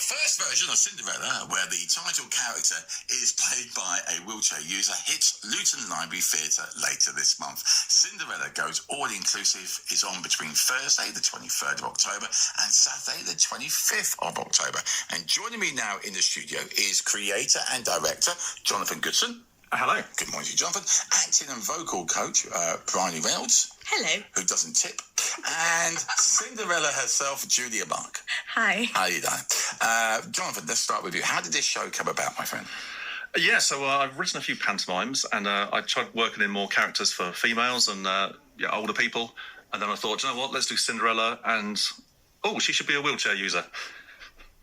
first version of Cinderella, where the title character is played by a wheelchair user, hits Luton Library Theatre later this month. Cinderella Goes All Inclusive is on between Thursday the 23rd of October and Saturday the 25th of October. And joining me now in the studio is creator and director Jonathan Goodson. Hello. Good morning to you, Jonathan. Acting and vocal coach Bryony Reynolds. Hello. Who doesn't tip. And Cinderella herself, Julia Mark. Hi. How are you doing? Jonathan, let's start with you. How did this show come about, my friend? Yeah, so I've written a few pantomimes, and I tried working in more characters for females and older people. And then I thought, you know what, let's do Cinderella, and she should be a wheelchair user.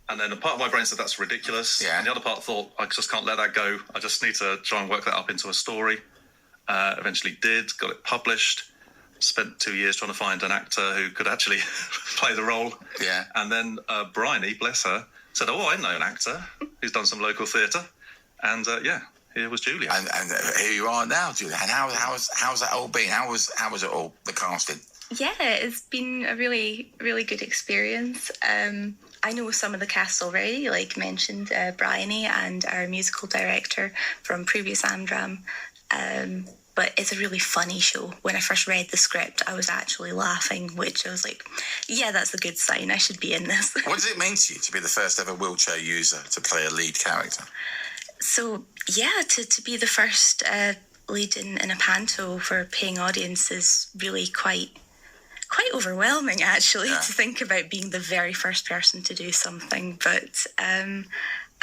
And then a part of my brain said that's ridiculous. Yeah. And the other part thought, I just can't let that go. I just need to try and work that up into a story. Eventually did, got it published. Spent 2 years trying to find an actor who could actually play the role. Yeah. And then Bryony, bless her, said, I know an actor who's done some local theatre. And here was Julia. And here you are now, Julia. And how's that all been? How was it all, the casting? Yeah, it's been a really, really good experience. I know some of the cast already, like mentioned, Bryony and our musical director from previous Amdram. But it's a really funny show. When I first read the script, I was actually laughing, which I was like, yeah, that's a good sign. I should be in this. What does it mean to you to be the first ever wheelchair user to play a lead character? So, yeah, to be the first lead in a panto for a paying audience is really quite overwhelming, actually, to think about being the very first person to do something. But I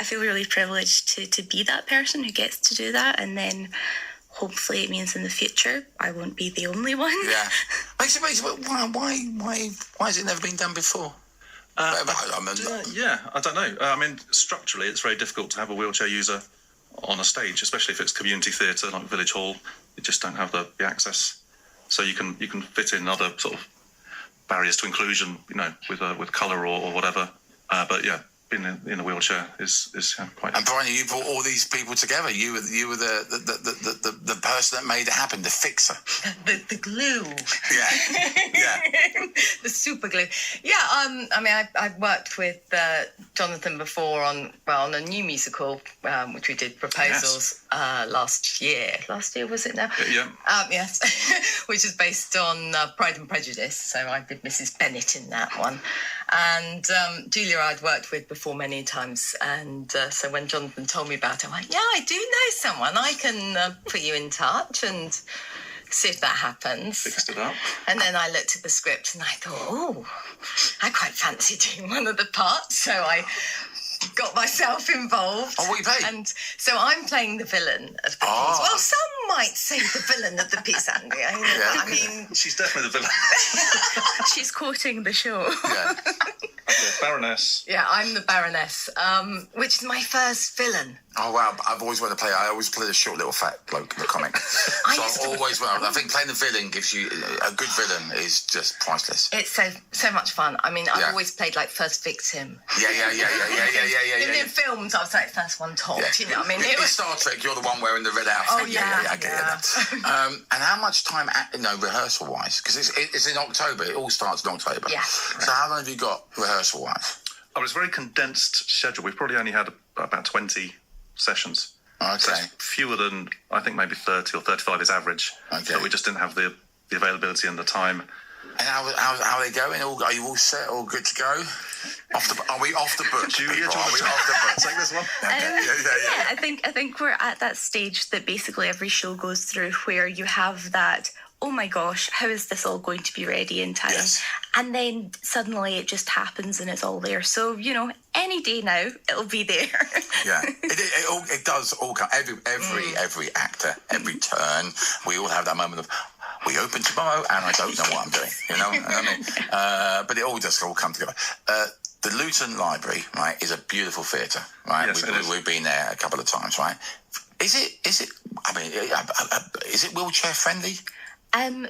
feel really privileged to be that person who gets to do that, and then hopefully it means in the future I won't be the only one. Yeah. Why has it never been done before? I don't know. I mean, structurally, it's very difficult to have a wheelchair user on a stage, especially if it's community theatre like Village Hall. You just don't have the access. So you can fit in other sort of barriers to inclusion, with colour or whatever. But yeah, being in a wheelchair is quite. And Bryony, you brought all these people together. You were the person that made it happen, the fixer. The glue. Yeah. The super glue. Yeah. I mean, I've worked with Jonathan before on a new musical, which we did Proposals last year. Last year, was it now? Yeah. Yes. Which is based on Pride and Prejudice. So I did Mrs. Bennet in that one. And Julia I'd worked with before many times. And so when Jonathan told me about it, I went, yeah, I do know someone. I can put you in touch and see if that happens. Fixed it up. And then I looked at the script and I thought, I quite fancy doing one of the parts. So I got myself involved. Oh, what you playing? And so I'm playing the villain of the piece. Well, some might say the villain of the piece, Andrea. I mean, she's definitely the villain. She's quoting the show. Yeah. Baroness. Yeah, I'm the Baroness, which is my first villain. Oh, wow. I've always wanted to play. I always play the short little fat bloke in the comic. I think playing the villain gives you a good villain is just priceless. It's so much fun. I mean, I've always played like first victim. Yeah. In films, I was like first one topped. Yeah. You know what I mean? In Star Trek, you're the one wearing the red outfit. Oh yeah. I get that. And how much time, rehearsal wise? Because it's in October. It all starts in October. Yeah. So how long have you got rehearsal wise? It was a very condensed schedule. We've probably only had about 20 sessions. Okay. So fewer than, I think maybe 30 or 35 is average. Okay. But we just didn't have the availability and the time. And how are they going? Are you all set, all good to go? Are we off the book? Julia, are we off the book? Take this one. Yeah, I think we're at that stage that basically every show goes through where you have that, oh my gosh, how is this all going to be ready in time? Yes. And then suddenly it just happens and it's all there. So, any day now, it'll be there. Yeah, it does all come. Every actor, every turn, we all have that moment of, we open tomorrow and I don't know what I'm doing, but it all does all come together. The Luton Library, right, is a beautiful theatre, right? Yes, we've been there a couple of times, right? Is it wheelchair friendly?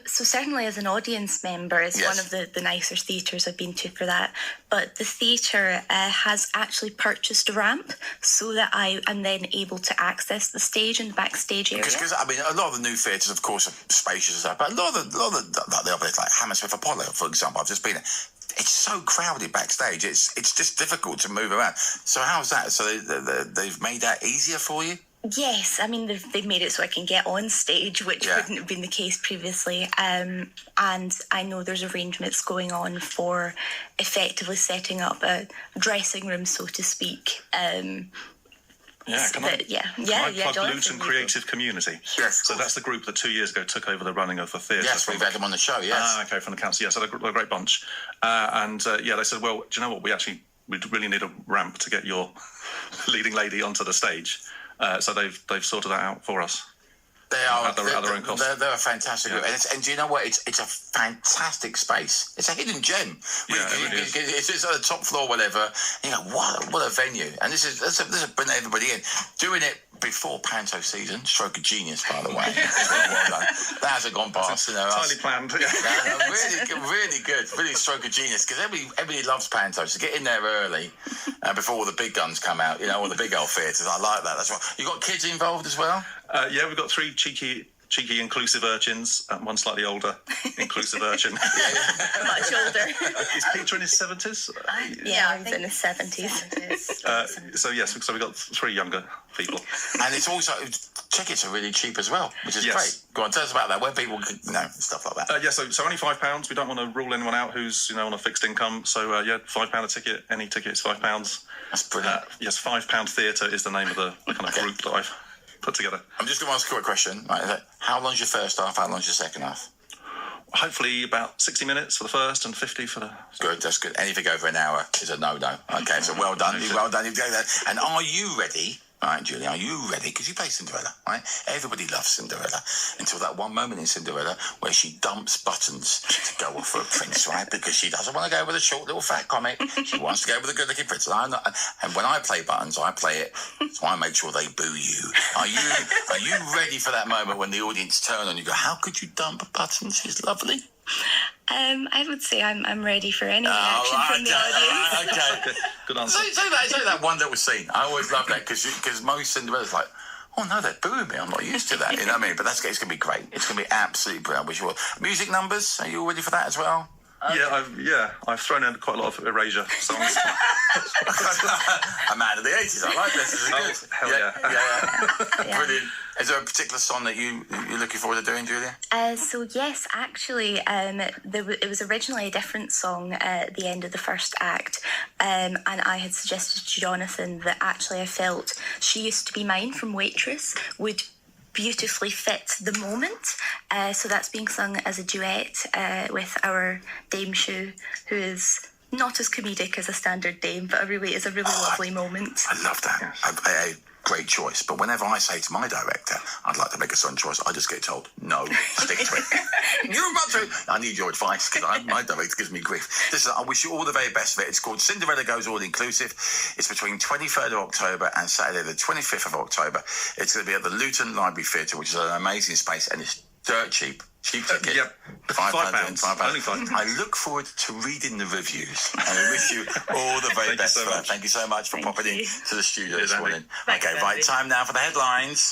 So certainly as an audience member, it's one of the nicer theatres I've been to for that. But the theatre has actually purchased a ramp so that I am then able to access the stage and the backstage area. Because a lot of the new theatres, of course, are spacious and stuff, but a lot of the other, like Hammersmith Apollo, for example, I've just been there. it's so crowded backstage. It's just difficult to move around. So how's that? So they've made that easier for you? Yes, I mean, they've made it so I can get on stage, which wouldn't have been the case previously. And I know there's arrangements going on for effectively setting up a dressing room, so to speak. Can I plug Luton Creative Community? Yes. So that's the group that 2 years ago took over the running of the theatre. Yes, we've had them on the show, yes. Okay, from the council. Yes, so they're a great bunch. They said, well, do you know what? We'd really need a ramp to get your leading lady onto the stage. So they've sorted that out for us. They are at their own cost. They're a fantastic group, and do you know what? It's a fantastic space. It's a hidden gem. It's at the top floor, whatever. You know what a venue, and this is bringing everybody in, doing it before panto season. Stroke of genius, by the way. Well done. That hasn't gone past. Entirely planned. Really good. Really stroke of genius, because everybody loves panto. So get in there early before all the big guns come out. You know, all the big old theatres. I like that. That's right. You got kids involved as well. We've got 3 cheeky inclusive urchins, one slightly older inclusive urchin. Much older. Is Peter in his 70s? He's in his 70s. So we've got 3 younger people. And it's also, tickets are really cheap as well, which is great. Go on, tell us about that, where people can, stuff like that. So only £5. We don't want to rule anyone out who's, on a fixed income. So, £5 a ticket. Any ticket is £5. That's brilliant. Yes, £5 Theatre is the name of the kind of group that I've put together. I'm just going to ask a quick question. Right, how long's your first half? How long's your second half? Hopefully about 60 minutes for the first and 50 for the... Good, that's good. Anything over an hour is a no-no. Okay, so well done. Well done. And are you ready? Right, Julie, are you ready? Because you play Cinderella, right? Everybody loves Cinderella until that one moment in Cinderella where she dumps Buttons to go off for a prince, right? Because she doesn't want to go with a short little fat comic. She wants to go with a good-looking prince. And when I play Buttons, I play it so I make sure they boo you. Are you ready for that moment when the audience turn on you, go, how could you dump Buttons? She's lovely. I would say I'm ready for any reaction from the audience. Okay. Good answer. Say that one little scene. I always love that because most Cinderella's like, oh no, they're booing me. I'm not used to that. You know what I mean? But it's going to be great. It's going to be absolutely brilliant. Wish you will. Music numbers. Are you all ready for that as well? I've thrown in quite a lot of Erasure songs. A man of the 80s. I like this. This is good. Hell yeah. Brilliant. Is there a particular song that you're looking forward to doing, Julia? So yes, actually, it was originally a different song at the end of the first act, and I had suggested to Jonathan that actually I felt She Used to Be Mine from Waitress would beautifully fit the moment. So that's being sung as a duet with our Dame Shue, who is not as comedic as a standard dame, but is a really lovely moment. I love that. Yes. Great choice. But whenever I say to my director, I'd like to make a song choice, I just get told, no, stick to it. You're about to. I need your advice because my director gives me grief. Listen, I wish you all the very best of it. It's called Cinderella Goes All Inclusive. It's between 23rd of October and Saturday the 25th of October. It's going to be at the Luton Library Theatre, which is an amazing space, and it's dirt cheap. Cheap ticket. Yep. £5. Only £5. I look forward to reading the reviews, and I wish you all the very best for that. Thank you so much for popping in to the studio this morning. Okay, time now for the headlines.